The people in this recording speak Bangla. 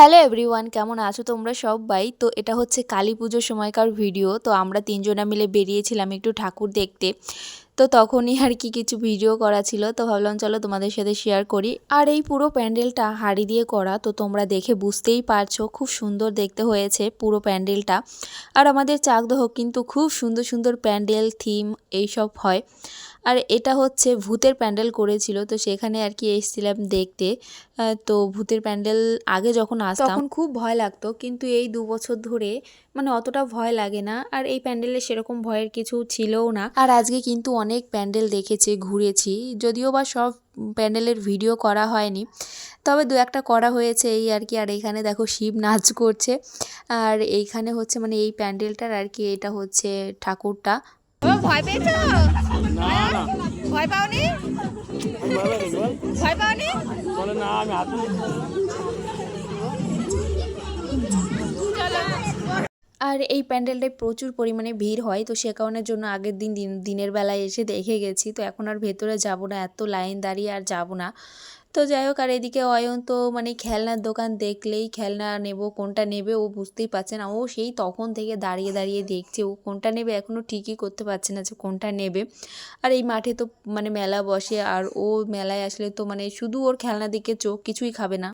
হ্যালো এভরিওয়ান, কেমন আছো তোমরা সবাই? তো এটা হচ্ছে কালী পুজোর সময়কার ভিডিও। তো আমরা তিনজনা মিলে বেরিয়েছিলাম একটু ঠাকুর দেখতে। তো তখনই আর কি কিছু ভিডিও করা ছিল, তো ভাবলাম চলো তোমাদের সাথে শেয়ার করি। আর এই পুরো প্যান্ডেলটা হাঁড়ি দিয়ে করা, তো তোমরা দেখে বুঝতেই পারছো খুব সুন্দর দেখতে হয়েছে পুরো প্যান্ডেলটা। আর আমাদের চাকদহ কিন্তু খুব সুন্দর সুন্দর প্যান্ডেল থিম এইসব হয়। আর এটা হচ্ছে ভূতের প্যান্ডেল করেছিল, তো সেখানে আর কি এসেছিলাম দেখতে। তো ভূতের প্যান্ডেল আগে যখন আসতাম তখন খুব ভয় লাগতো, কিন্তু এই 2 বছর ধরে মানে অতটা ভয় লাগে না। আর এই প্যান্ডেলে সেরকম ভয়ের কিছু ছিলও না। আর আজকে কিন্তু অনেক প্যান্ডেল দেখেছি, ঘুরেছি, যদিও বা সব প্যান্ডেলের ভিডিও করা হয়নি, তবে দু একটা করা হয়েছে এই আর কি। আর এইখানে দেখো শিব নাচ করছে। আর এইখানে হচ্ছে মানে এই প্যান্ডেলটার আর কি এটা হচ্ছে ঠাকুরটা। ভয় পেয়েছো? ভয় পাওনি? ভয় পাওনি? আর এই প্যান্ডেলটায় প্রচুর পরিমাণে ভিড় হয়, তো সে কারণের জন্য আগের দিনের বেলায় এসে দেখে গেছি। তো এখন আর ভেতরে যাব না, এত লাইন দাঁড়িয়ে আর যাব না। তো যাই হোক, আর এদিকে অয়ন তো মানে খেলনার দোকান দেখলেই খেলনা নেব, কোনটা নেবে ও বুঝতেই পারছে না। ও সেই তখন থেকে দাঁড়িয়ে দাঁড়িয়ে দেখছে ও কোনটা নেবে, এখনও ঠিকই করতে পারছে না যে কোনটা নেবে। আর এই মাঠে তো মানে মেলা বসে, আর ও মেলায় আসলে তো মানে শুধু ওর খেলনা দিকে চোখ, কিছুই খাবে না।